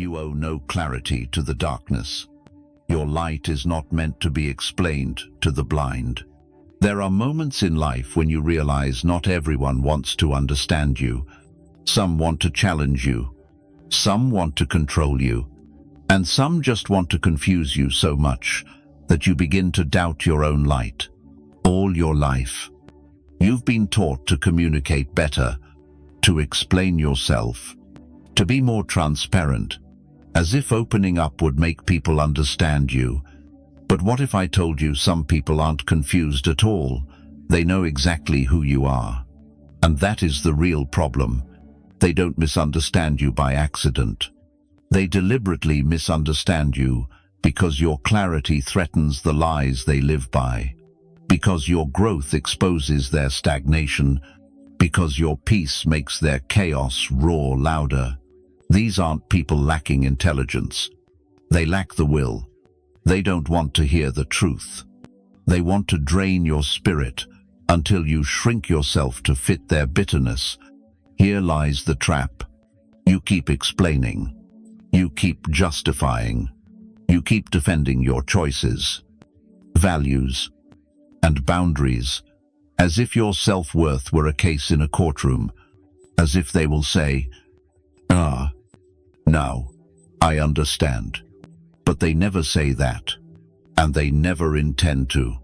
You owe no clarity to the darkness. Your light is not meant to be explained to the blind. There are moments in life when you realize not everyone wants to understand you. Some want to challenge you. Some want to control you. And some just want to confuse you so much that you begin to doubt your own light. All your life, you've been taught to communicate better, to explain yourself, to be more transparent, as if opening up would make people understand you. But what if I told you some people aren't confused at all? They know exactly who you are. And that is the real problem. They don't misunderstand you by accident. They deliberately misunderstand you because your clarity threatens the lies they live by, because your growth exposes their stagnation, because your peace makes their chaos roar louder. These aren't people lacking intelligence. They lack the will. They don't want to hear the truth. They want to drain your spirit until you shrink yourself to fit their bitterness. Here lies the trap. You keep explaining. You keep justifying. You keep defending your choices, values, and boundaries, as if your self-worth were a case in a courtroom, as if they will say, now, I understand. But they never say that, and they never intend to,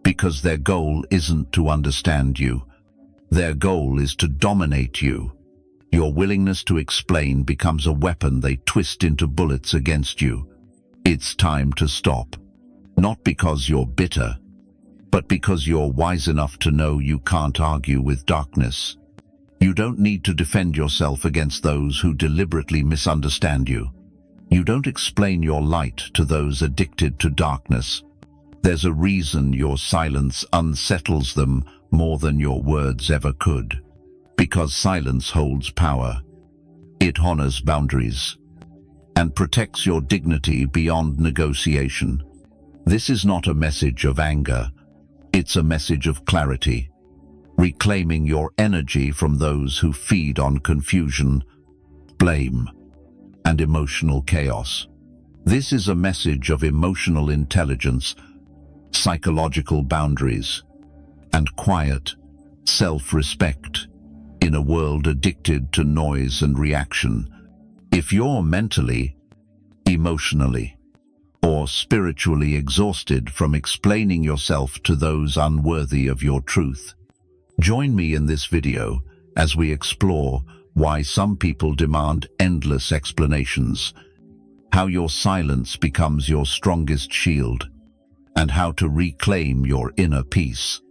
because their goal isn't to understand you. Their goal is to dominate you. Your willingness to explain becomes a weapon they twist into bullets against you. It's time to stop, not because you're bitter, but because you're wise enough to know you can't argue with darkness. You don't need to defend yourself against those who deliberately misunderstand you. You don't explain your light to those addicted to darkness. There's a reason your silence unsettles them more than your words ever could. Because silence holds power. It honors boundaries and protects your dignity beyond negotiation. This is not a message of anger. It's a message of clarity. Reclaiming your energy from those who feed on confusion, blame, and emotional chaos. This is a message of emotional intelligence, psychological boundaries, and quiet self-respect in a world addicted to noise and reaction. If you're mentally, emotionally, or spiritually exhausted from explaining yourself to those unworthy of your truth, join me in this video as we explore why some people demand endless explanations, how your silence becomes your strongest shield, and how to reclaim your inner peace.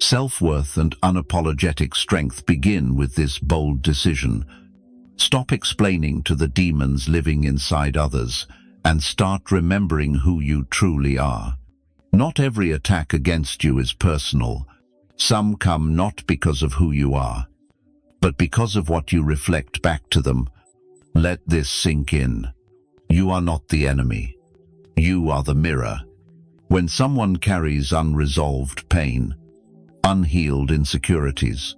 Self-worth and unapologetic strength begin with this bold decision. Stop explaining to the demons living inside others and start remembering who you truly are. Not every attack against you is personal. Some come not because of who you are, but because of what you reflect back to them. Let this sink in. You are not the enemy. You are the mirror. When someone carries unresolved pain, unhealed insecurities,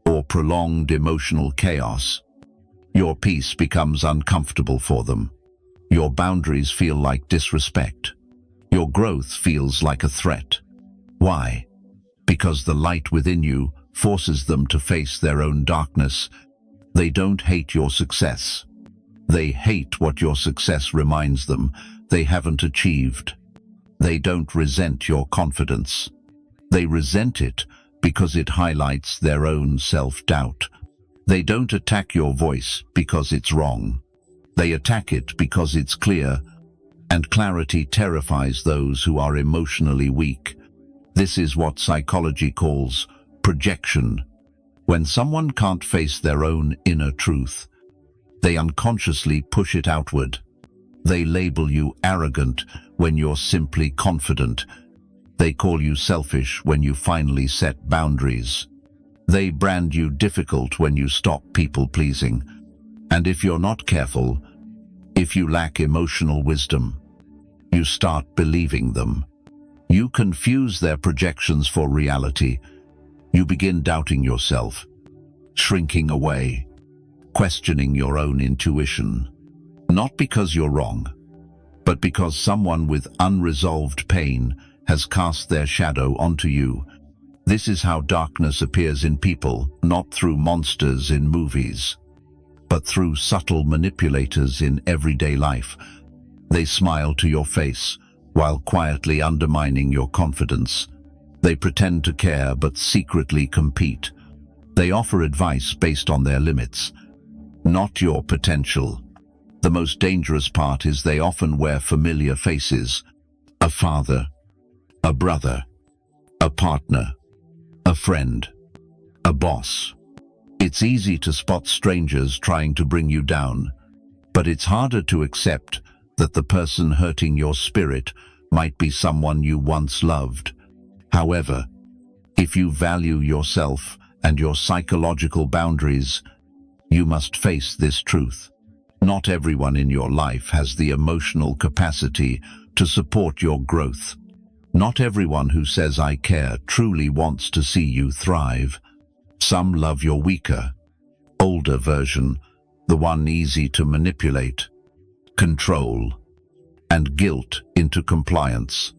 or prolonged emotional chaos, your peace becomes uncomfortable for them. Your boundaries feel like disrespect. Your growth feels like a threat. Why? Because the light within you forces them to face their own darkness. They don't hate your success. They hate what your success reminds them they haven't achieved. They don't resent your confidence. They resent it because it highlights their own self-doubt. They don't attack your voice because it's wrong. They attack it because it's clear, and clarity terrifies those who are emotionally weak. This is what psychology calls projection. When someone can't face their own inner truth, they unconsciously push it outward. They label you arrogant when you're simply confident. They call you selfish when you finally set boundaries. They brand you difficult when you stop people-pleasing. And if you're not careful, if you lack emotional wisdom, you start believing them. You confuse their projections for reality. You begin doubting yourself, shrinking away, questioning your own intuition. Not because you're wrong, but because someone with unresolved pain has cast their shadow onto you. This is how darkness appears in people, not through monsters in movies, but through subtle manipulators in everyday life. They smile to your face while quietly undermining your confidence. They pretend to care but secretly compete. They offer advice based on their limits, not your potential. The most dangerous part is they often wear familiar faces: a father, a brother, a partner, a friend, a boss. It's easy to spot strangers trying to bring you down, but it's harder to accept that the person hurting your spirit might be someone you once loved. However, if you value yourself and your psychological boundaries, you must face this truth. Not everyone in your life has the emotional capacity to support your growth. Not everyone who says "I care" truly wants to see you thrive. Some love your weaker, older version, the one easy to manipulate, control, and guilt into compliance.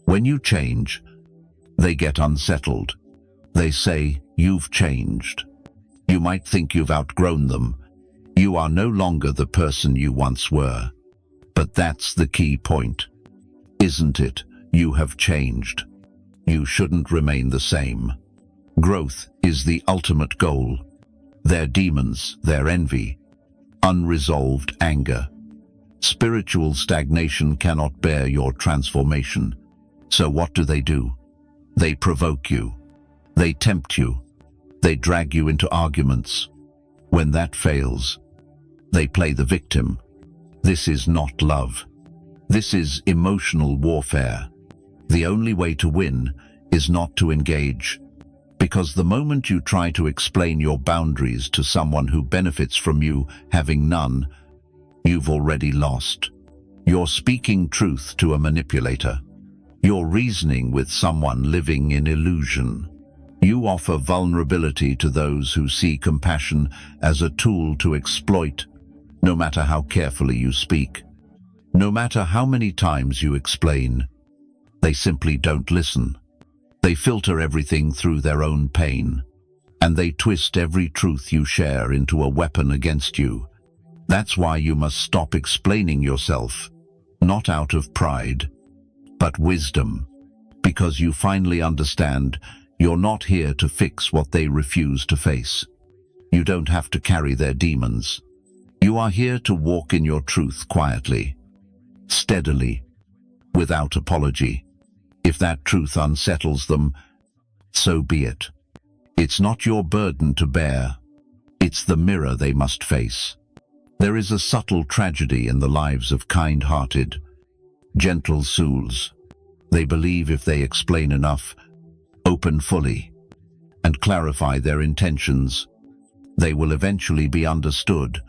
When you change, they get unsettled. They say, "You've changed." You might think you've outgrown them. You are no longer the person you once were. But that's the key point, isn't it? You have changed. You shouldn't remain the same. Growth is the ultimate goal. Their demons, their envy, unresolved anger. Spiritual stagnation cannot bear your transformation. So what do? They provoke you. They tempt you. They drag you into arguments. When that fails, they play the victim. This is not love. This is emotional warfare. The only way to win is not to engage, because the moment you try to explain your boundaries to someone who benefits from you having none, you've already lost. You're speaking truth to a manipulator. You're reasoning with someone living in illusion. You offer vulnerability to those who see compassion as a tool to exploit. No matter how carefully you speak, no matter how many times you explain, they simply don't listen. They filter everything through their own pain, and they twist every truth you share into a weapon against you. That's why you must stop explaining yourself, not out of pride, but wisdom, because you finally understand you're not here to fix what they refuse to face. You don't have to carry their demons. You are here to walk in your truth quietly, steadily, without apology. If that truth unsettles them, so be it. It's not your burden to bear. It's the mirror they must face. There is a subtle tragedy in the lives of kind-hearted, gentle souls. They believe if they explain enough, open fully, and clarify their intentions, they will eventually be understood.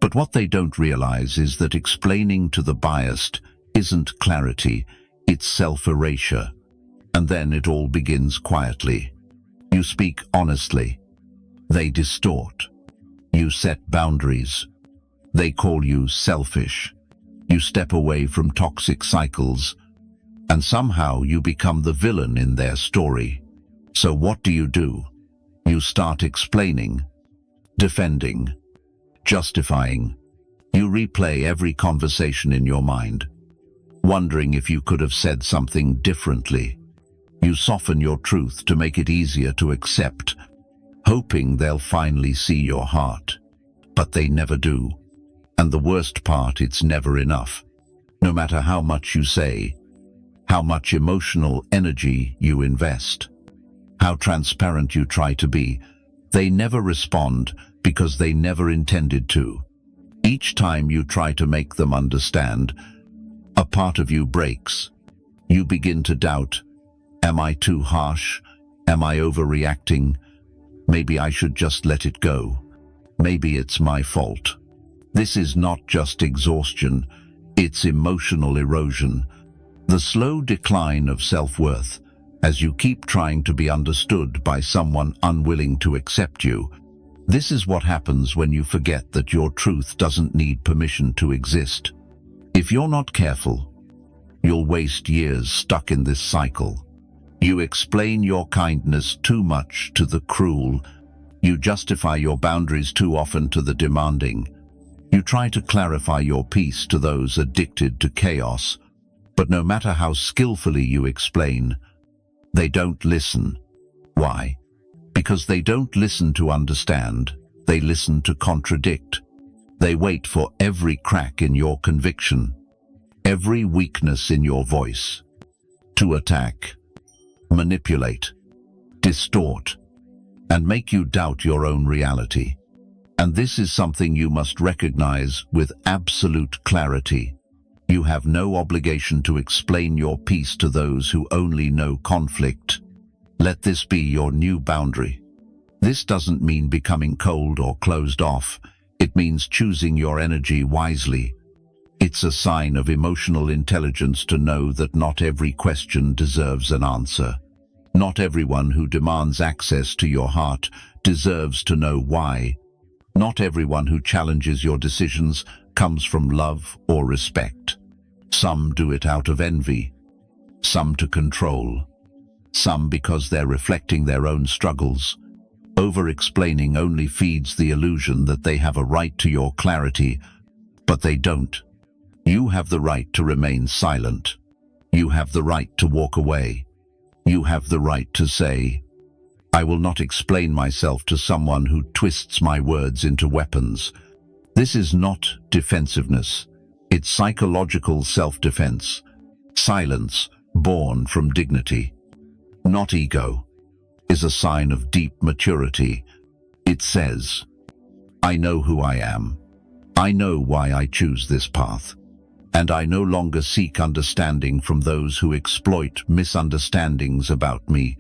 But what they don't realize is that explaining to the biased isn't clarity, it's self-erasure. And then it all begins quietly. You speak honestly. They distort. You set boundaries. They call you selfish. You step away from toxic cycles, and somehow you become the villain in their story. So what do? You start explaining, defending, justifying. You replay every conversation in your mind, wondering if you could have said something differently. You soften your truth to make it easier to accept, hoping they'll finally see your heart. But they never do. And the worst part, it's never enough. No matter how much you say, how much emotional energy you invest, how transparent you try to be, they never respond because they never intended to. Each time you try to make them understand, a part of you breaks. You begin to doubt, am I too harsh? Am I overreacting? Maybe I should just let it go. Maybe it's my fault. This is not just exhaustion, it's emotional erosion. The slow decline of self-worth as you keep trying to be understood by someone unwilling to accept you. This is what happens when you forget that your truth doesn't need permission to exist. If you're not careful, you'll waste years stuck in this cycle. You explain your kindness too much to the cruel. You justify your boundaries too often to the demanding. You try to clarify your peace to those addicted to chaos. But no matter how skillfully you explain, they don't listen. Why? Because they don't listen to understand. They listen to contradict. They wait for every crack in your conviction, every weakness in your voice, to attack, manipulate, distort, and make you doubt your own reality. And this is something you must recognize with absolute clarity. You have no obligation to explain your peace to those who only know conflict. Let this be your new boundary. This doesn't mean becoming cold or closed off. It means choosing your energy wisely. It's a sign of emotional intelligence to know that not every question deserves an answer. Not everyone who demands access to your heart deserves to know why. Not everyone who challenges your decisions comes from love or respect. Some do it out of envy, some to control, some because they're reflecting their own struggles. Over-explaining only feeds the illusion that they have a right to your clarity, but they don't. You have the right to remain silent. You have the right to walk away. You have the right to say, "I will not explain myself to someone who twists my words into weapons." This is not defensiveness. It's psychological self-defense. Silence, born from dignity, not ego, is a sign of deep maturity. It says, "I know who I am. I know why I choose this path. And I no longer seek understanding from those who exploit misunderstandings about me."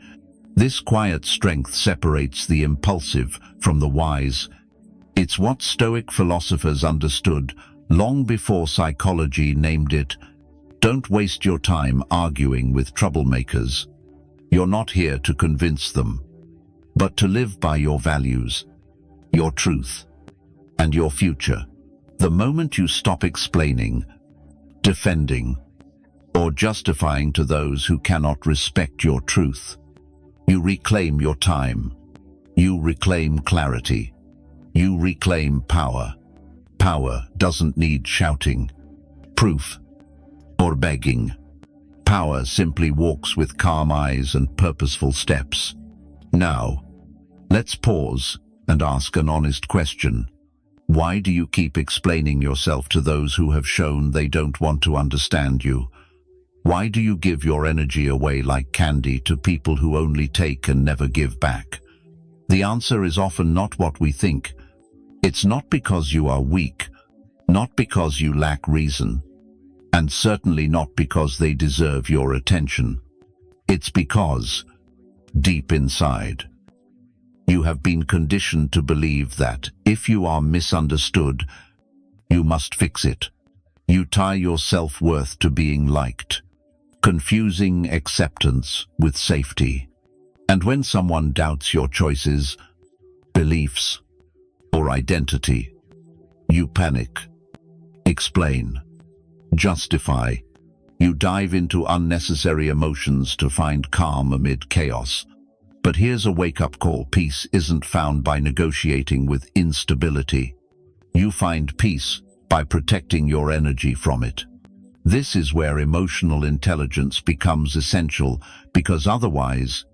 This quiet strength separates the impulsive from the wise. It's what Stoic philosophers understood long before psychology named it. Don't waste your time arguing with troublemakers. You're not here to convince them, but to live by your values, your truth, and your future. The moment you stop explaining, defending, or justifying to those who cannot respect your truth, you reclaim your time. You reclaim clarity. You reclaim power. Power doesn't need shouting, proof, or begging. Power simply walks with calm eyes and purposeful steps. Now, let's pause and ask an honest question. Why do you keep explaining yourself to those who have shown they don't want to understand you? Why do you give your energy away like candy to people who only take and never give back? The answer is often not what we think. It's not because you are weak, not because you lack reason, and certainly not because they deserve your attention. It's because, deep inside, you have been conditioned to believe that if you are misunderstood, you must fix it. You tie your self-worth to being liked, confusing acceptance with safety. And when someone doubts your choices, beliefs, or identity, you panic, explain, justify. You dive into unnecessary emotions to find calm amid chaos. But here's a wake-up call. Peace isn't found by negotiating with instability. You find peace by protecting your energy from it. This is where emotional intelligence becomes essential, because otherwise,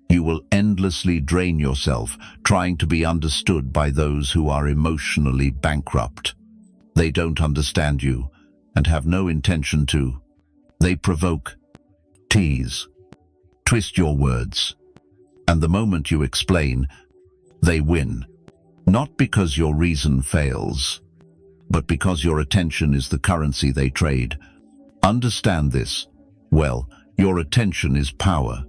you will endlessly drain yourself trying to be understood by those who are emotionally bankrupt. They don't understand you and have no intention to. They provoke, tease, twist your words. And the moment you explain, they win. Not because your reason fails, but because your attention is the currency they trade. Understand this. Well, your attention is power.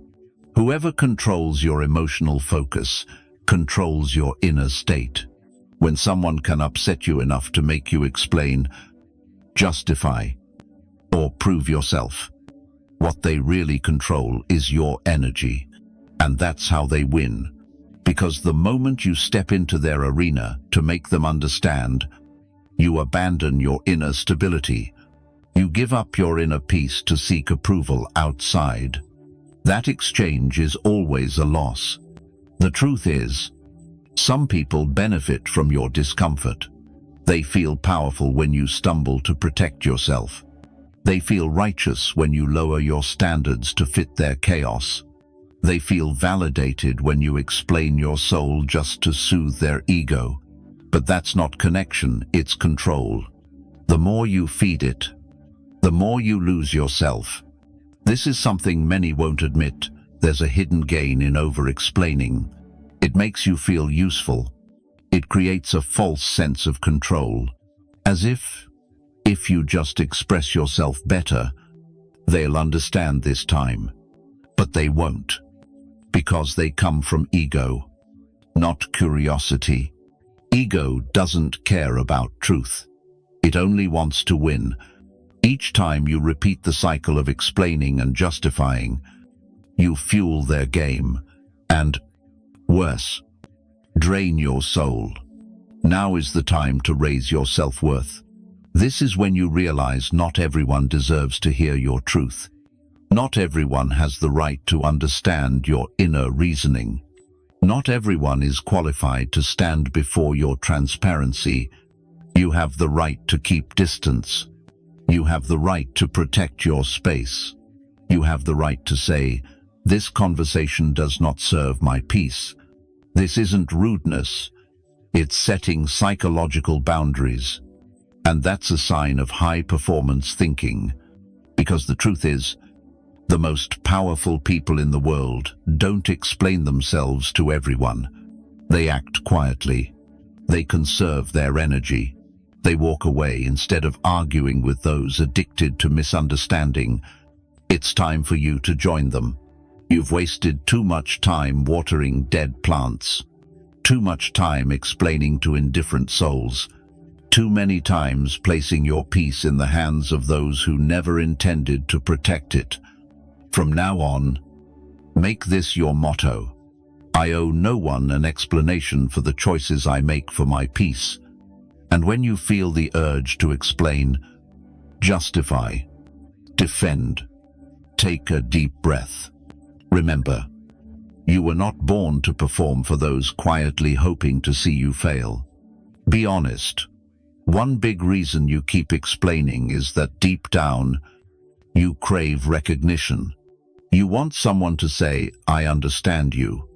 Whoever controls your emotional focus controls your inner state. When someone can upset you enough to make you explain, justify, or prove yourself, what they really control is your energy. And that's how they win. Because the moment you step into their arena to make them understand, you abandon your inner stability. You give up your inner peace to seek approval outside. That exchange is always a loss. The truth is, some people benefit from your discomfort. They feel powerful when you stumble to protect yourself. They feel righteous when you lower your standards to fit their chaos. They feel validated when you explain your soul just to soothe their ego. But that's not connection, it's control. The more you feed it, the more you lose yourself. This is something many won't admit. There's a hidden gain in over-explaining. It makes you feel useful. It creates a false sense of control. As if you just express yourself better, they'll understand this time. But they won't. Because they come from ego, not curiosity. Ego doesn't care about truth. It only wants to win. Each time you repeat the cycle of explaining and justifying, you fuel their game, and, worse, drain your soul. Now is the time to raise your self-worth. This is when you realize not everyone deserves to hear your truth. Not everyone has the right to understand your inner reasoning. Not everyone is qualified to stand before your transparency. You have the right to keep distance. You have the right to protect your space. You have the right to say, "This conversation does not serve my peace." This isn't rudeness. It's setting psychological boundaries. And that's a sign of high-performance thinking. Because the truth is, the most powerful people in the world don't explain themselves to everyone. They act quietly. They conserve their energy. They walk away instead of arguing with those addicted to misunderstanding. It's time for you to join them. You've wasted too much time watering dead plants. Too much time explaining to indifferent souls. Too many times placing your peace in the hands of those who never intended to protect it. From now on, make this your motto. I owe no one an explanation for the choices I make for my peace. And when you feel the urge to explain, justify, defend, take a deep breath. Remember, you were not born to perform for those quietly hoping to see you fail. Be honest. One big reason you keep explaining is that deep down, you crave recognition. You want someone to say, "I understand you.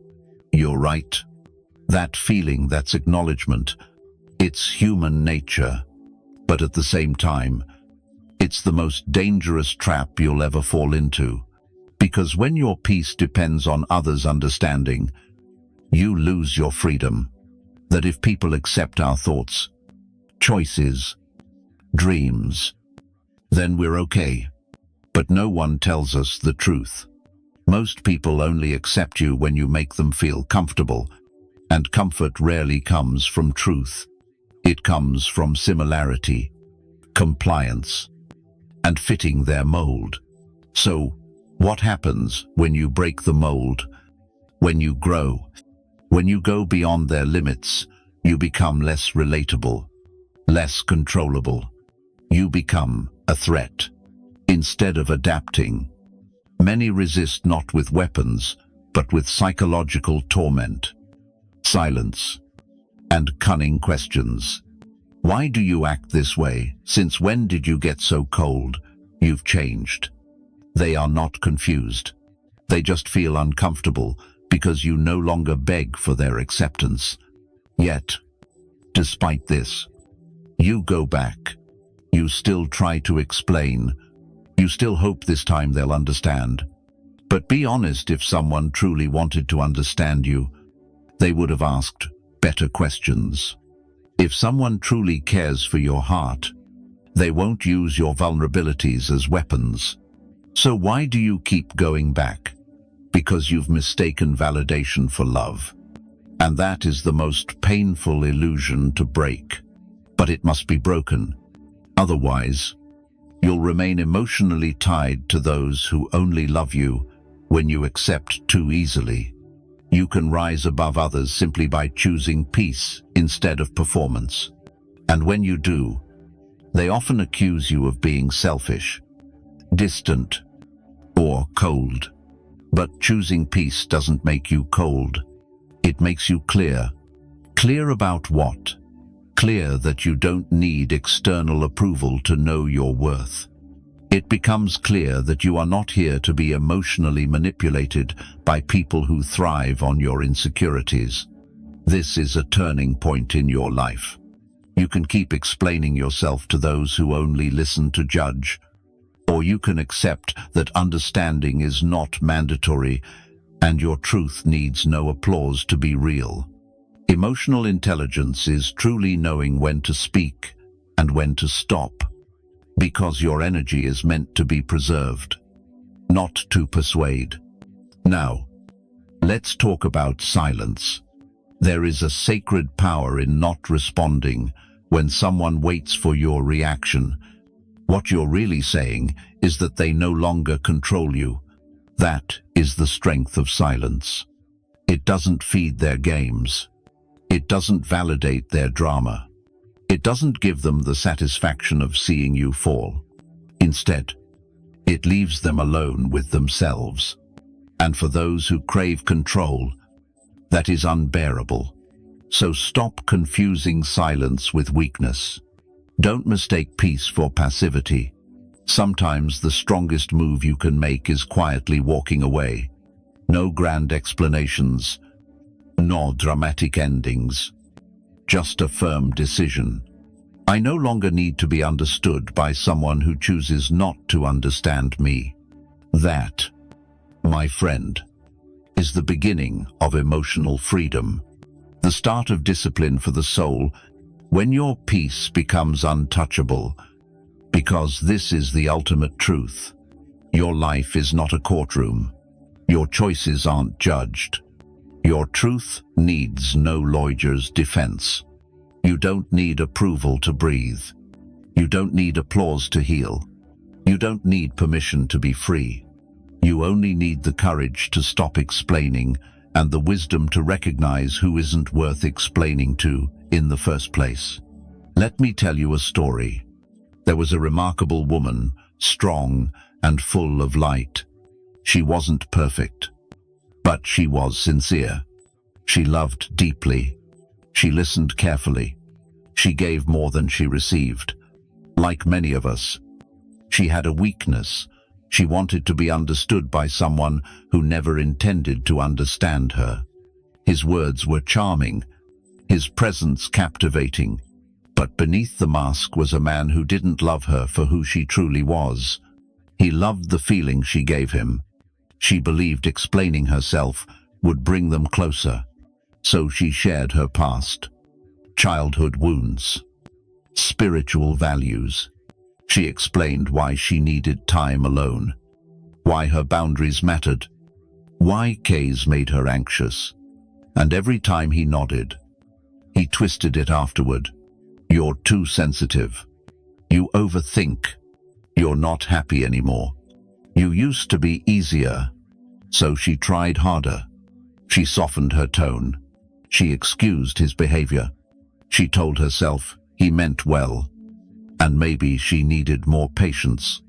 You're right." That feeling, that's acknowledgement. It's human nature. But at the same time, it's the most dangerous trap you'll ever fall into. Because when your peace depends on others' understanding, you lose your freedom. That if people accept our thoughts, choices, dreams, then we're okay. But no one tells us the truth. Most people only accept you when you make them feel comfortable, and comfort rarely comes from truth. It comes from similarity, compliance, and fitting their mold. So, what happens when you break the mold? When you grow, when you go beyond their limits, you become less relatable, less controllable. You become a threat. Instead of adapting, many resist not with weapons, but with psychological torment, silence, and cunning questions. Why do you act this way? Since when did you get so cold? You've changed. They are not confused. They just feel uncomfortable because you no longer beg for their acceptance. Yet, despite this, you go back. You still try to explain. You still hope this time they'll understand. But be honest, if someone truly wanted to understand you, they would have asked better questions. If someone truly cares for your heart, they won't use your vulnerabilities as weapons. So why do you keep going back? Because you've mistaken validation for love. And that is the most painful illusion to break. But it must be broken. Otherwise, you'll remain emotionally tied to those who only love you when you accept too easily. You can rise above others simply by choosing peace instead of performance. And when you do, they often accuse you of being selfish, distant, or cold. But choosing peace doesn't make you cold. It makes you clear. Clear about what? Clear that you don't need external approval to know your worth. It becomes clear that you are not here to be emotionally manipulated by people who thrive on your insecurities. This is a turning point in your life. You can keep explaining yourself to those who only listen to judge, or you can accept that understanding is not mandatory and your truth needs no applause to be real. Emotional intelligence is truly knowing when to speak and when to stop, because your energy is meant to be preserved, not to persuade. Now, let's talk about silence. There is a sacred power in not responding when someone waits for your reaction. What you're really saying is that they no longer control you. That is the strength of silence. It doesn't feed their games. It doesn't validate their drama. It doesn't give them the satisfaction of seeing you fall. Instead, it leaves them alone with themselves. And for those who crave control, that is unbearable. So stop confusing silence with weakness. Don't mistake peace for passivity. Sometimes the strongest move you can make is quietly walking away. No grand explanations, nor dramatic endings. Just a firm decision. I no longer need to be understood by someone who chooses not to understand me. That, my friend, is the beginning of emotional freedom. The start of discipline for the soul, when your peace becomes untouchable, because this is the ultimate truth. Your life is not a courtroom. Your choices aren't judged. Your truth needs no lawyer's defense. You don't need approval to breathe. You don't need applause to heal. You don't need permission to be free. You only need the courage to stop explaining and the wisdom to recognize who isn't worth explaining to in the first place. Let me tell you a story. There was a remarkable woman, strong and full of light. She wasn't perfect, but she was sincere. She loved deeply. She listened carefully. She gave more than she received. Like many of us, she had a weakness. She wanted to be understood by someone who never intended to understand her. His words were charming, his presence captivating, but beneath the mask was a man who didn't love her for who she truly was. He loved the feeling she gave him. She believed explaining herself would bring them closer, so she shared her past, childhood wounds, spiritual values. She explained why she needed time alone, why her boundaries mattered, why K's made her anxious. And every time he nodded, he twisted it afterward. You're too sensitive. You overthink. You're not happy anymore. You used to be easier. So she tried harder. She softened her tone. She excused his behavior. She told herself he meant well. And maybe she needed more patience,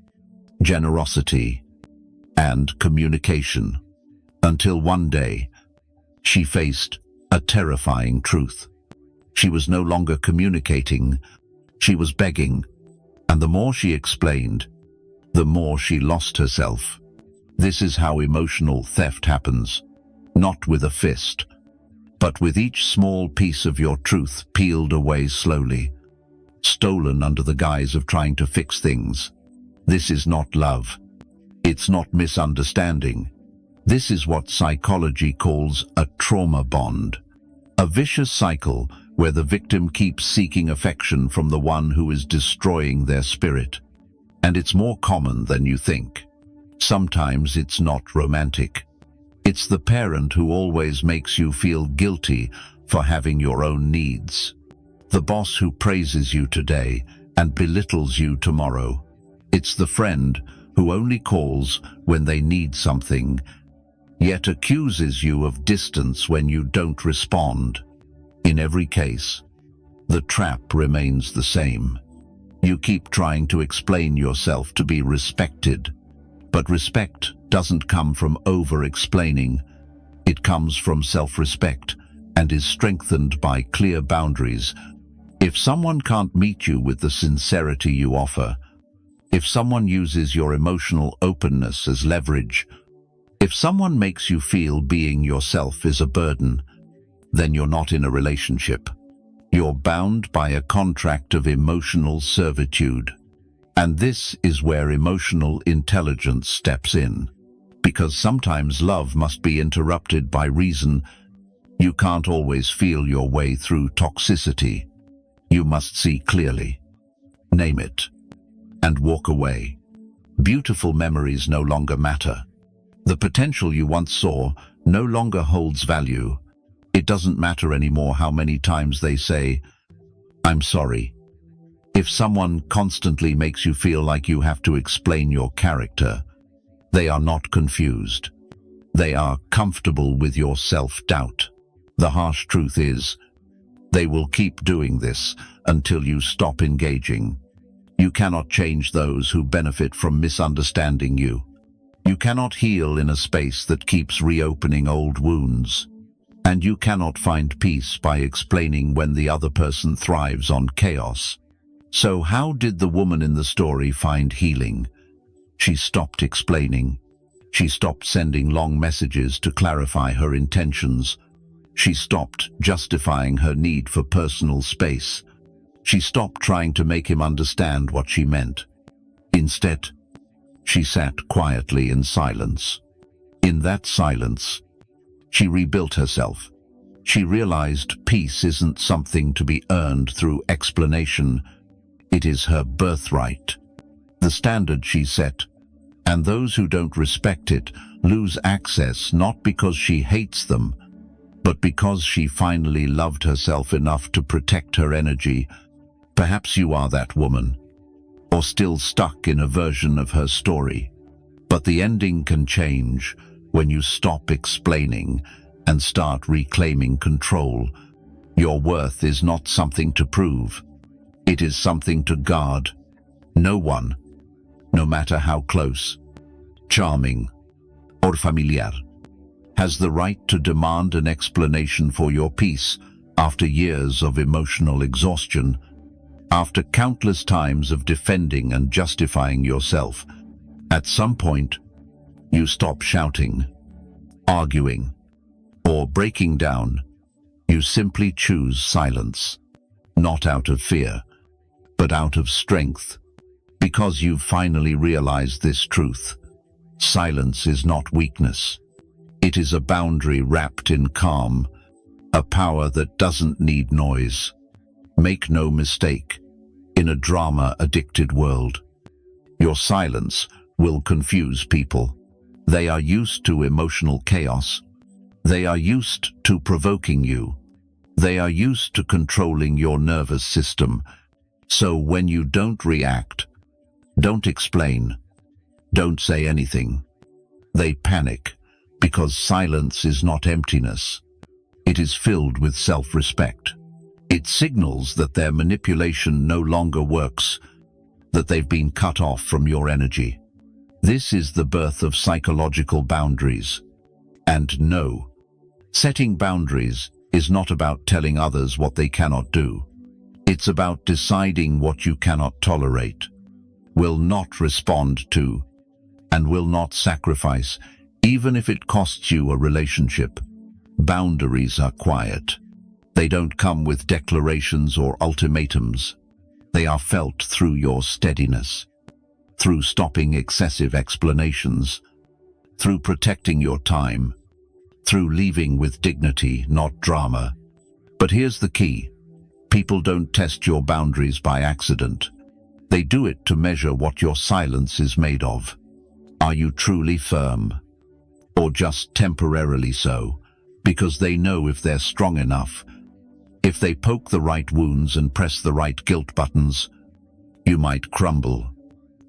generosity, and communication. Until one day, she faced a terrifying truth. She was no longer communicating, she was begging. And the more she explained, the more she lost herself. This is how emotional theft happens, not with a fist, but with each small piece of your truth peeled away slowly, stolen under the guise of trying to fix things. This is not love. It's not misunderstanding. This is what psychology calls a trauma bond, a vicious cycle where the victim keeps seeking affection from the one who is destroying their spirit. And it's more common than you think. Sometimes it's not romantic. It's the parent who always makes you feel guilty for having your own needs. The boss who praises you today and belittles you tomorrow. It's the friend who only calls when they need something yet accuses you of distance when you don't respond. In every case, the trap remains the same. You keep trying to explain yourself to be respected, but respect doesn't come from over-explaining. It comes from self-respect and is strengthened by clear boundaries. If someone can't meet you with the sincerity you offer, if someone uses your emotional openness as leverage, if someone makes you feel being yourself is a burden, then you're not in a relationship. You're bound by a contract of emotional servitude. And this is where emotional intelligence steps in. Because sometimes love must be interrupted by reason. You can't always feel your way through toxicity. You must see clearly, name it, and walk away. Beautiful memories no longer matter. The potential you once saw no longer holds value. It doesn't matter anymore how many times they say, "I'm sorry." If someone constantly makes you feel like you have to explain your character, they are not confused. They are comfortable with your self-doubt. The harsh truth is, they will keep doing this until you stop engaging. You cannot change those who benefit from misunderstanding you. You cannot heal in a space that keeps reopening old wounds. And you cannot find peace by explaining when the other person thrives on chaos. So how did the woman in the story find healing? She stopped explaining. She stopped sending long messages to clarify her intentions. She stopped justifying her need for personal space. She stopped trying to make him understand what she meant. Instead, she sat quietly in silence. In that silence, she rebuilt herself. She realized peace isn't something to be earned through explanation. It is her birthright, the standard she set, and those who don't respect it lose access not because she hates them, but because she finally loved herself enough to protect her energy. Perhaps you are that woman, or still stuck in a version of her story. But the ending can change when you stop explaining and start reclaiming control. Your worth is not something to prove. It is something to guard. No one, no matter how close, charming, or familiar, has the right to demand an explanation for your peace after years of emotional exhaustion. After countless times of defending and justifying yourself, at some point, you stop shouting, arguing, or breaking down. You simply choose silence, not out of fear, but out of strength, because you've finally realized this truth. Silence is not weakness. It is a boundary wrapped in calm, a power that doesn't need noise. Make no mistake, in a drama-addicted world, your silence will confuse people. They are used to emotional chaos. They are used to provoking you. They are used to controlling your nervous system. So when you don't react, don't explain, don't say anything, they panic, because silence is not emptiness. It is filled with self-respect. It signals that their manipulation no longer works, that they've been cut off from your energy. This is the birth of psychological boundaries. And no, setting boundaries is not about telling others what they cannot do. It's about deciding what you cannot tolerate, will not respond to, and will not sacrifice, even if it costs you a relationship. Boundaries are quiet. They don't come with declarations or ultimatums. They are felt through your steadiness, through stopping excessive explanations, through protecting your time, through leaving with dignity, not drama. But here's the key. People don't test your boundaries by accident. They do it to measure what your silence is made of. Are you truly firm? Or just temporarily so, because they know if they're strong enough, if they poke the right wounds and press the right guilt buttons, you might crumble.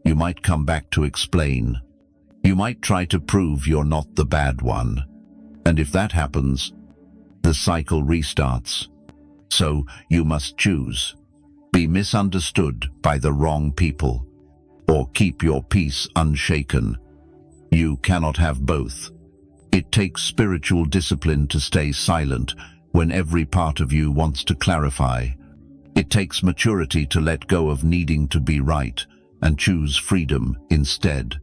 You might come back to explain, You might try to prove you're not the bad one, and if that happens, the cycle restarts. So you must choose. Be misunderstood by the wrong people, or keep your peace unshaken. You cannot have both. It takes spiritual discipline to stay silent when every part of you wants to clarify. It takes maturity to let go of needing to be right and choose freedom instead.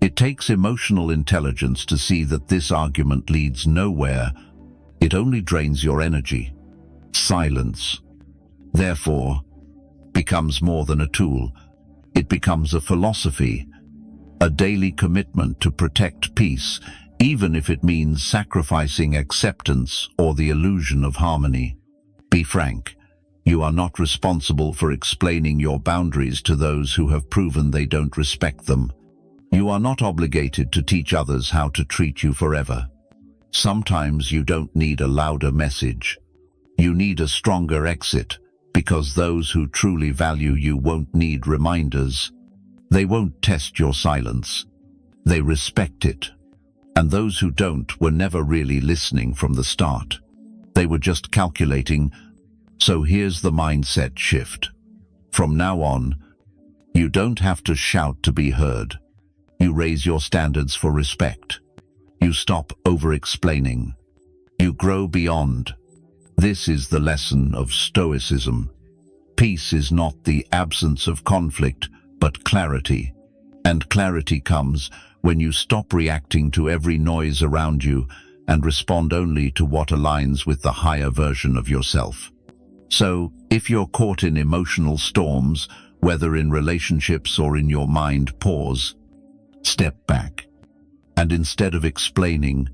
It takes emotional intelligence to see that this argument leads nowhere. It only drains your energy. Silence, therefore, becomes more than a tool. It becomes a philosophy, a daily commitment to protect peace, even if it means sacrificing acceptance or the illusion of harmony. Be frank. You are not responsible for explaining your boundaries to those who have proven they don't respect them. You are not obligated to teach others how to treat you forever. Sometimes you don't need a louder message. You need a stronger exit, because those who truly value you won't need reminders. They won't test your silence. They respect it. And those who don't were never really listening from the start. They were just calculating. So here's the mindset shift. From now on, you don't have to shout to be heard. You raise your standards for respect. You stop over-explaining. You grow beyond. This is the lesson of Stoicism. Peace is not the absence of conflict, but clarity. And clarity comes when you stop reacting to every noise around you and respond only to what aligns with the higher version of yourself. So, if you're caught in emotional storms, whether in relationships or in your mind, pause, step back, and instead of explaining,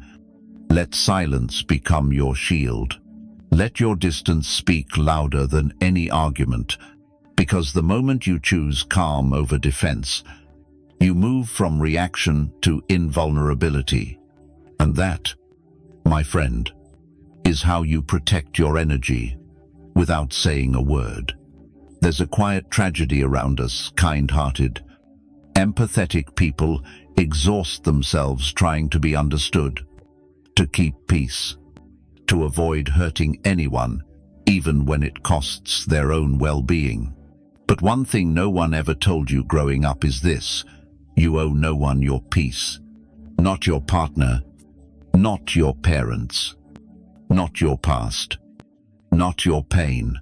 let silence become your shield. Let your distance speak louder than any argument, because the moment you choose calm over defense, you move from reaction to invulnerability. And that, my friend, is how you protect your energy without saying a word. There's a quiet tragedy around us, kind-hearted, empathetic people exhaust themselves trying to be understood, to keep peace, to avoid hurting anyone, even when it costs their own well-being. But one thing no one ever told you growing up is this: you owe no one your peace. Not your partner, not your parents, not your past, not your pain.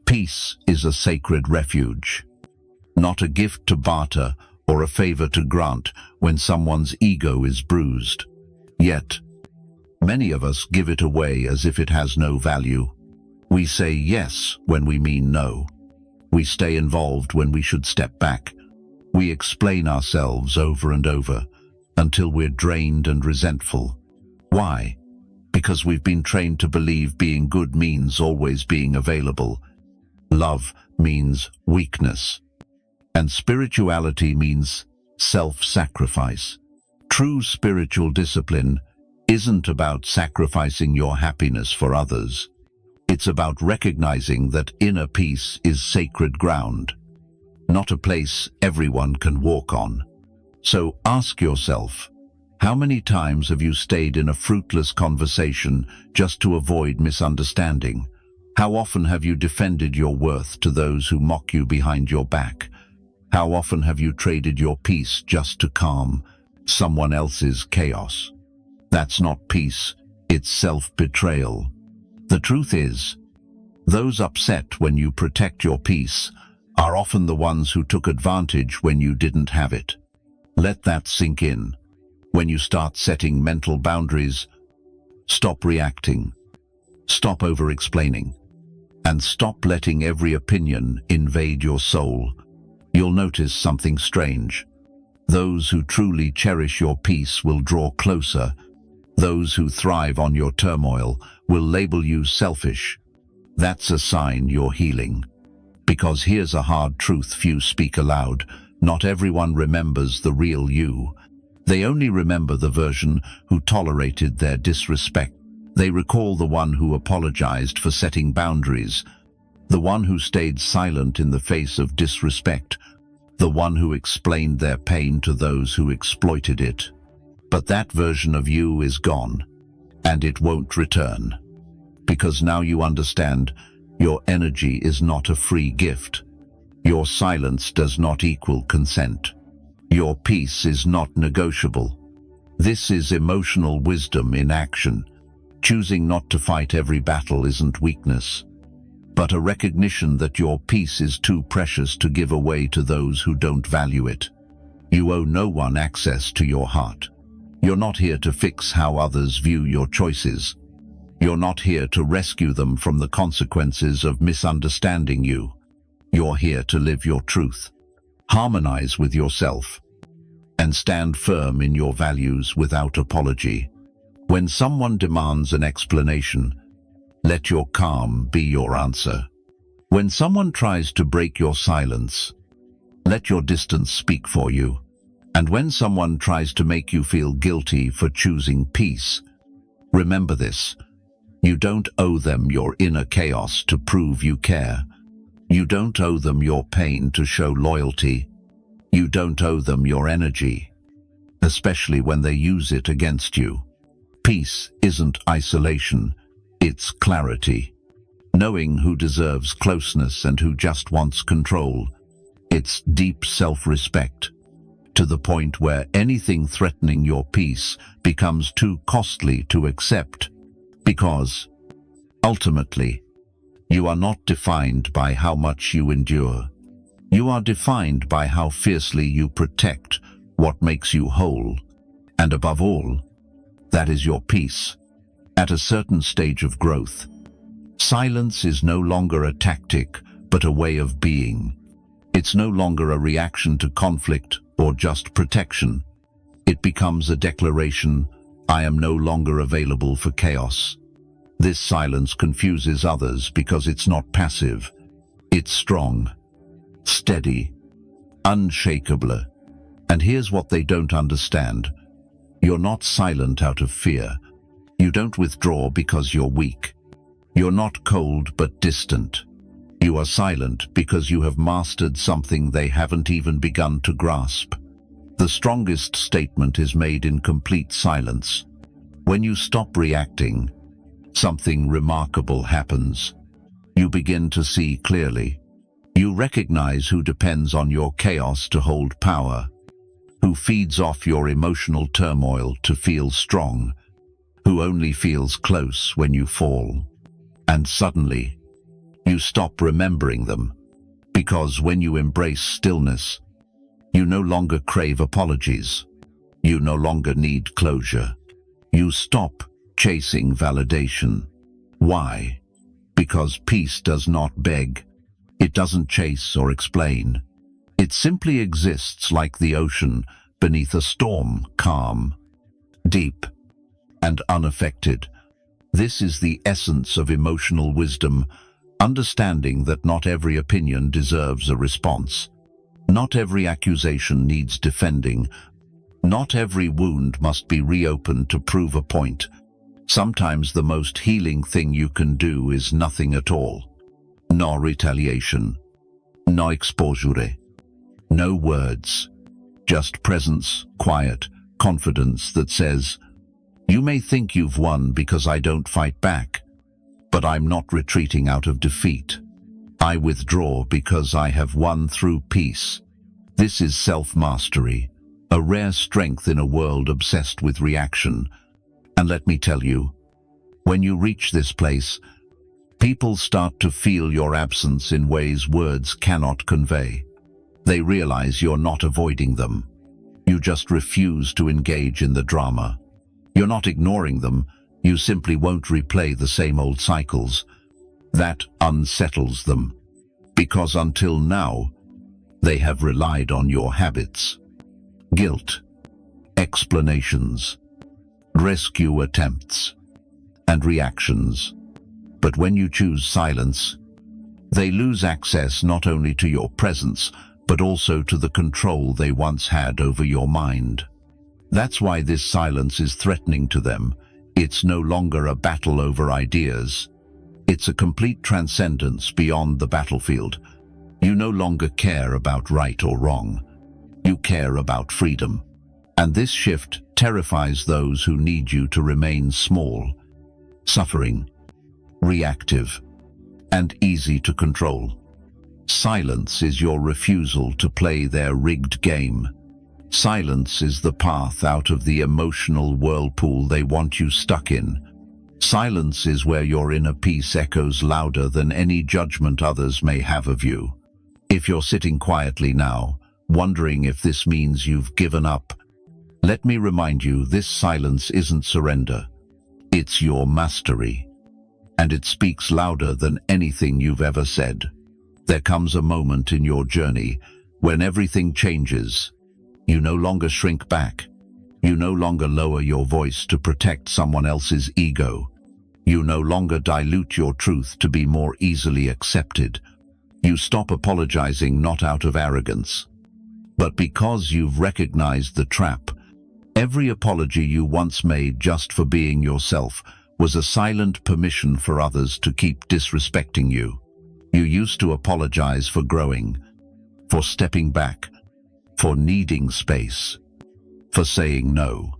Peace is a sacred refuge, not a gift to barter or a favor to grant when someone's ego is bruised. Yet, many of us give it away as if it has no value. We say yes when we mean no. We stay involved when we should step back. We explain ourselves over and over until we're drained and resentful. Why? Because we've been trained to believe being good means always being available. Love means weakness. And spirituality means self-sacrifice. True spiritual discipline isn't about sacrificing your happiness for others. It's about recognizing that inner peace is sacred ground, not a place everyone can walk on. So ask yourself, how many times have you stayed in a fruitless conversation just to avoid misunderstanding? How often have you defended your worth to those who mock you behind your back? How often have you traded your peace just to calm someone else's chaos? That's not peace, it's self-betrayal. The truth is, those upset when you protect your peace are often the ones who took advantage when you didn't have it. Let that sink in. When you start setting mental boundaries, stop reacting, stop over-explaining, and stop letting every opinion invade your soul. You'll notice something strange. Those who truly cherish your peace will draw closer. Those who thrive on your turmoil will label you selfish. That's a sign you're healing. Because here's a hard truth few speak aloud. Not everyone remembers the real you. They only remember the version who tolerated their disrespect. They recall the one who apologized for setting boundaries, the one who stayed silent in the face of disrespect, the one who explained their pain to those who exploited it. But that version of you is gone, and it won't return. Because now you understand, your energy is not a free gift. Your silence does not equal consent. Your peace is not negotiable. This is emotional wisdom in action. Choosing not to fight every battle isn't weakness, but a recognition that your peace is too precious to give away to those who don't value it. You owe no one access to your heart. You're not here to fix how others view your choices. You're not here to rescue them from the consequences of misunderstanding you. You're here to live your truth, harmonize with yourself, and stand firm in your values without apology. When someone demands an explanation, let your calm be your answer. When someone tries to break your silence, let your distance speak for you. And when someone tries to make you feel guilty for choosing peace, remember this: you don't owe them your inner chaos to prove you care. You don't owe them your pain to show loyalty. You don't owe them your energy, especially when they use it against you. Peace isn't isolation, it's clarity. Knowing who deserves closeness and who just wants control. It's deep self-respect, to the point where anything threatening your peace becomes too costly to accept, because, ultimately, you are not defined by how much you endure. You are defined by how fiercely you protect what makes you whole. And above all, that is your peace. At a certain stage of growth, silence is no longer a tactic, but a way of being. It's no longer a reaction to conflict or just protection. It becomes a declaration: I am no longer available for chaos. This silence confuses others because it's not passive. It's strong, steady, unshakable. And here's what they don't understand. You're not silent out of fear. You don't withdraw because you're weak. You're not cold but distant. You are silent because you have mastered something they haven't even begun to grasp. The strongest statement is made in complete silence. When you stop reacting, something remarkable happens. You begin to see clearly. You recognize who depends on your chaos to hold power, who feeds off your emotional turmoil to feel strong, who only feels close when you fall. And suddenly, you stop remembering them, because when you embrace stillness, you no longer crave apologies. You no longer need closure. You stop chasing validation. Why? Because peace does not beg. It doesn't chase or explain. It simply exists like the ocean beneath a storm, calm, deep, and unaffected. This is the essence of emotional wisdom, understanding that not every opinion deserves a response. Not every accusation needs defending. Not every wound must be reopened to prove a point. Sometimes the most healing thing you can do is nothing at all. No retaliation. No exposure. No words. Just presence, quiet, confidence that says, "You may think you've won because I don't fight back, but I'm not retreating out of defeat. I withdraw because I have won through peace." This is self-mastery, a rare strength in a world obsessed with reaction. And let me tell you, when you reach this place, people start to feel your absence in ways words cannot convey. They realize you're not avoiding them. You just refuse to engage in the drama. You're not ignoring them, you simply won't replay the same old cycles. That unsettles them, because until now, they have relied on your habits, guilt, explanations, rescue attempts, and reactions. But when you choose silence, they lose access not only to your presence, but also to the control they once had over your mind. That's why this silence is threatening to them. It's no longer a battle over ideas. It's a complete transcendence beyond the battlefield. You no longer care about right or wrong. You care about freedom. And this shift terrifies those who need you to remain small, suffering, reactive, and easy to control. Silence is your refusal to play their rigged game. Silence is the path out of the emotional whirlpool they want you stuck in. Silence is where your inner peace echoes louder than any judgment others may have of you. If you're sitting quietly now, wondering if this means you've given up, let me remind you, this silence isn't surrender. It's your mastery. And it speaks louder than anything you've ever said. There comes a moment in your journey when everything changes. You no longer shrink back. You no longer lower your voice to protect someone else's ego. You no longer dilute your truth to be more easily accepted. You stop apologizing not out of arrogance, but because you've recognized the trap. Every apology you once made just for being yourself was a silent permission for others to keep disrespecting you. You used to apologize for growing, for stepping back, for needing space, for saying no,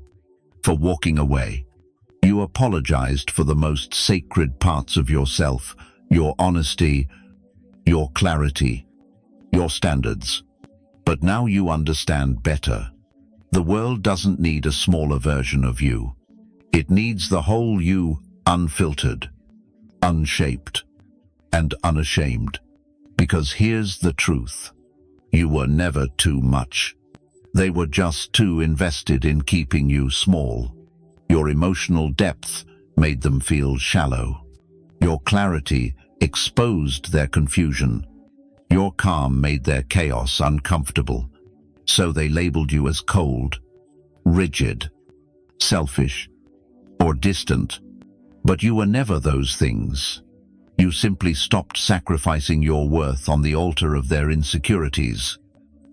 for walking away. You apologized for the most sacred parts of yourself, your honesty, your clarity, your standards. But now you understand better. The world doesn't need a smaller version of you. It needs the whole you, unfiltered, unshaped, and unashamed. Because here's the truth. You were never too much. They were just too invested in keeping you small. Your emotional depth made them feel shallow. Your clarity exposed their confusion. Your calm made their chaos uncomfortable. So they labeled you as cold, rigid, selfish, or distant. But you were never those things. You simply stopped sacrificing your worth on the altar of their insecurities.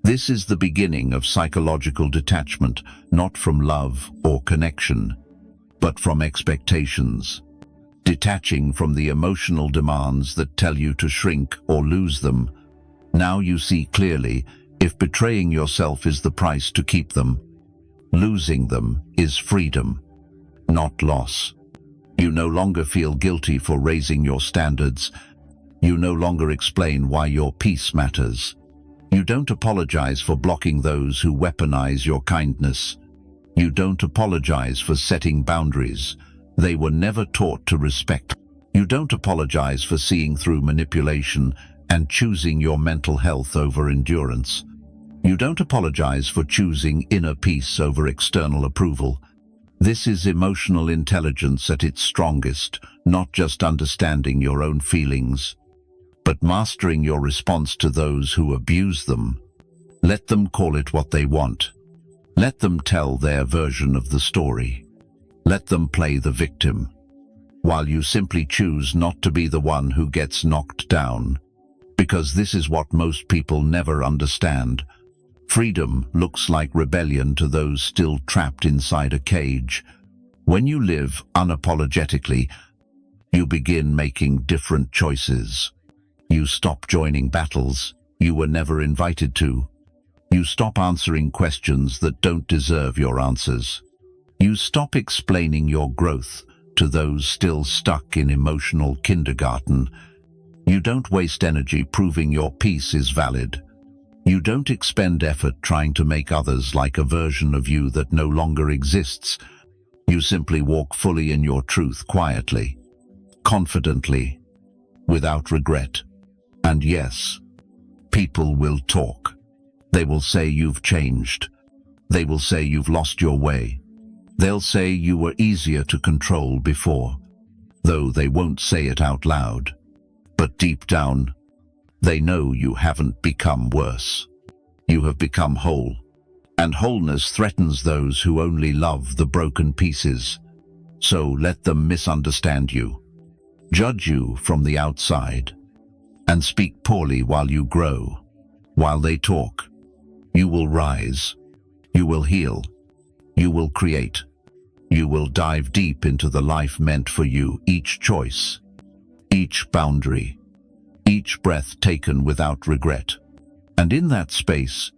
This is the beginning of psychological detachment, not from love or connection, but from expectations. Detaching from the emotional demands that tell you to shrink or lose them. Now you see clearly, if betraying yourself is the price to keep them, losing them is freedom, not loss. You no longer feel guilty for raising your standards. You no longer explain why your peace matters. You don't apologize for blocking those who weaponize your kindness. You don't apologize for setting boundaries they were never taught to respect. You don't apologize for seeing through manipulation and choosing your mental health over endurance. You don't apologize for choosing inner peace over external approval. This is emotional intelligence at its strongest, not just understanding your own feelings, but mastering your response to those who abuse them. Let them call it what they want. Let them tell their version of the story. Let them play the victim, while you simply choose not to be the one who gets knocked down. Because this is what most people never understand. Freedom looks like rebellion to those still trapped inside a cage. When you live unapologetically, you begin making different choices. You stop joining battles you were never invited to. You stop answering questions that don't deserve your answers. You stop explaining your growth to those still stuck in emotional kindergarten. You don't waste energy proving your peace is valid. You don't expend effort trying to make others like a version of you that no longer exists. You simply walk fully in your truth quietly, confidently, without regret. And yes, people will talk. They will say you've changed. They will say you've lost your way. They'll say you were easier to control before, though they won't say it out loud. But deep down, they know you haven't become worse. You have become whole, and wholeness threatens those who only love the broken pieces. So let them misunderstand you, judge you from the outside, and speak poorly while you grow. While they talk, you will rise, you will heal, you will create, you will dive deep into the life meant for you. Each choice, each boundary, each breath taken without regret. And in that space,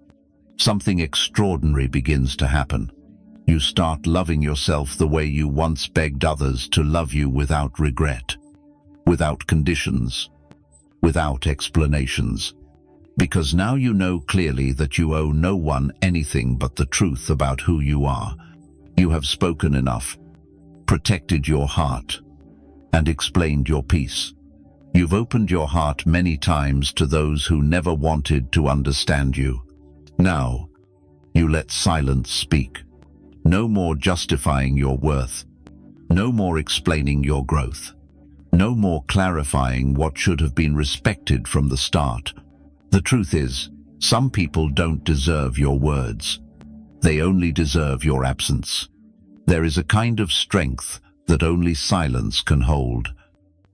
something extraordinary begins to happen. You start loving yourself the way you once begged others to love you, without regret, without conditions, without explanations. Because now you know clearly that you owe no one anything but the truth about who you are. You have spoken enough, protected your heart, and explained your peace. You've opened your heart many times to those who never wanted to understand you. Now, you let silence speak. No more justifying your worth. No more explaining your growth. No more clarifying what should have been respected from the start. The truth is, some people don't deserve your words. They only deserve your absence. There is a kind of strength that only silence can hold.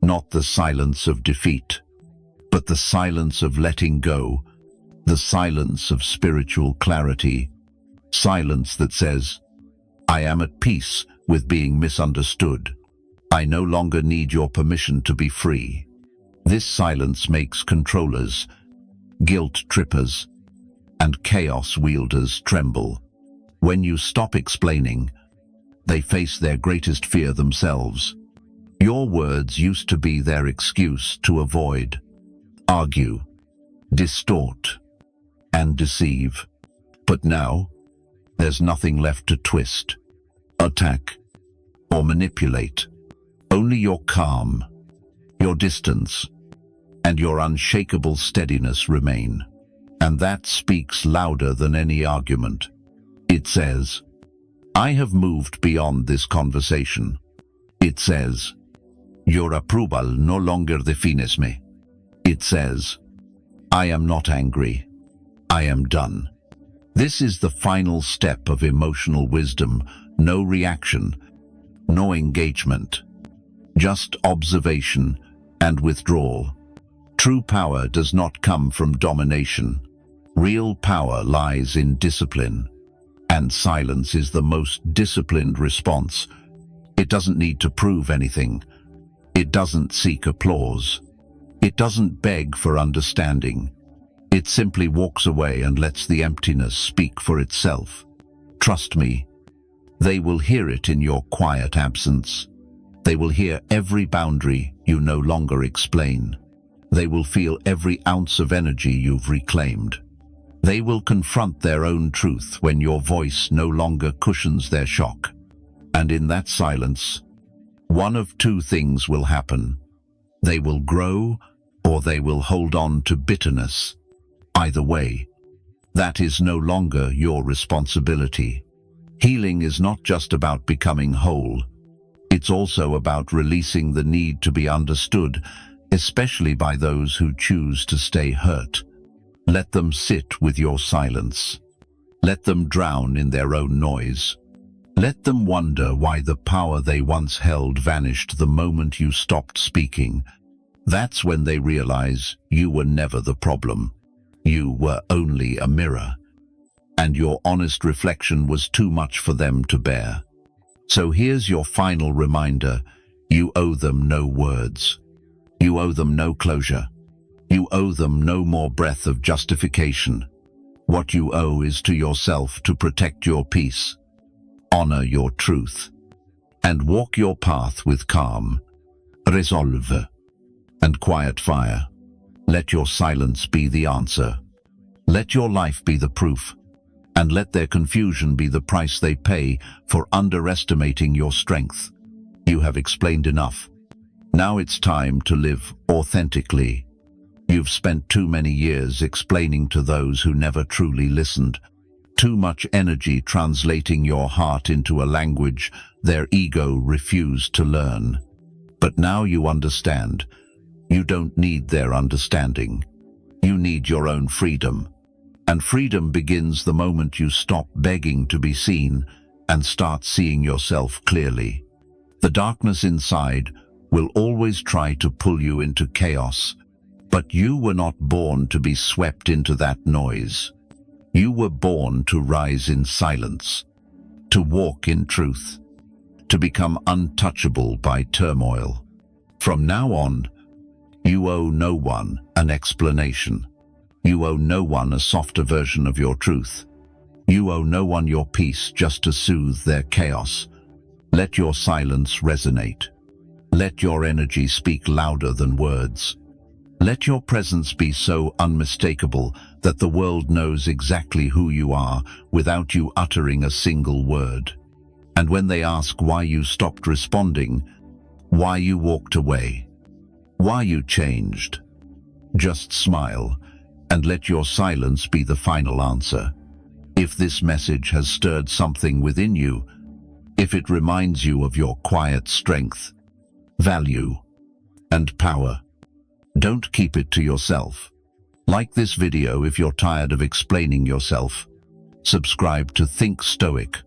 Not the silence of defeat, but the silence of letting go, the silence of spiritual clarity, silence that says, I am at peace with being misunderstood. I no longer need your permission to be free. This silence makes controllers, guilt trippers, and chaos wielders tremble. When you stop explaining, they face their greatest fear themselves. Your words used to be their excuse to avoid, argue, distort, and deceive. But now, there's nothing left to twist, attack, or manipulate. Only your calm, your distance, and your unshakable steadiness remain. And that speaks louder than any argument. It says, I have moved beyond this conversation. It says, your approval no longer defines me. It says, I am not angry. I am done. This is the final step of emotional wisdom. No reaction, no engagement, just observation and withdrawal. True power does not come from domination. Real power lies in discipline, and silence is the most disciplined response. It doesn't need to prove anything. It doesn't seek applause. It doesn't beg for understanding. It simply walks away and lets the emptiness speak for itself. Trust me, they will hear it in your quiet absence. They will hear every boundary you no longer explain. They will feel every ounce of energy you've reclaimed. They will confront their own truth when your voice no longer cushions their shock. And in that silence, one of two things will happen. They will grow, or they will hold on to bitterness. Either way, that is no longer your responsibility. Healing is not just about becoming whole. It's also about releasing the need to be understood, especially by those who choose to stay hurt. Let them sit with your silence. Let them drown in their own noise. Let them wonder why the power they once held vanished the moment you stopped speaking. That's when they realize you were never the problem. You were only a mirror, and your honest reflection was too much for them to bear. So here's your final reminder. You owe them no words. You owe them no closure. You owe them no more breath of justification. What you owe is to yourself to protect your peace, honor your truth, and walk your path with calm, resolve, and quiet fire. Let your silence be the answer. Let your life be the proof, and let their confusion be the price they pay for underestimating your strength. You have explained enough. Now it's time to live authentically. You've spent too many years explaining to those who never truly listened. Too much energy translating your heart into a language their ego refused to learn. But now you understand. You don't need their understanding. You need your own freedom. And freedom begins the moment you stop begging to be seen and start seeing yourself clearly. The darkness inside will always try to pull you into chaos, but you were not born to be swept into that noise. You were born to rise in silence, to walk in truth, to become untouchable by turmoil. From now on, You owe no one an explanation. You owe no one a softer version of your truth. You owe no one your peace just to soothe their chaos. Let your silence resonate. Let your energy speak louder than words. Let your presence be so unmistakable that the world knows exactly who you are without you uttering a single word. And when they ask why you stopped responding, why you walked away, why you changed, just smile and let your silence be the final answer. If this message has stirred something within you, if it reminds you of your quiet strength, value, and power, don't keep it to yourself. Like this video if you're tired of explaining yourself. Subscribe to Think Stoic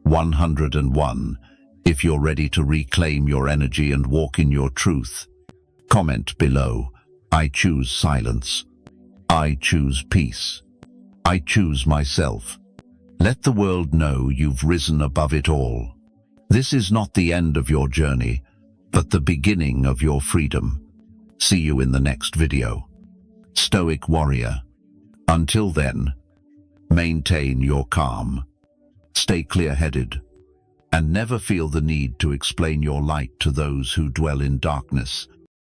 101 if you're ready to reclaim your energy and walk in your truth. Comment below, I choose silence. I choose peace. I choose myself. Let the world know you've risen above it all. This is not the end of your journey, but the beginning of your freedom. See you in the next video. Stoic Warrior. Until then, maintain your calm. Stay clear-headed, and never feel the need to explain your light to those who dwell in darkness.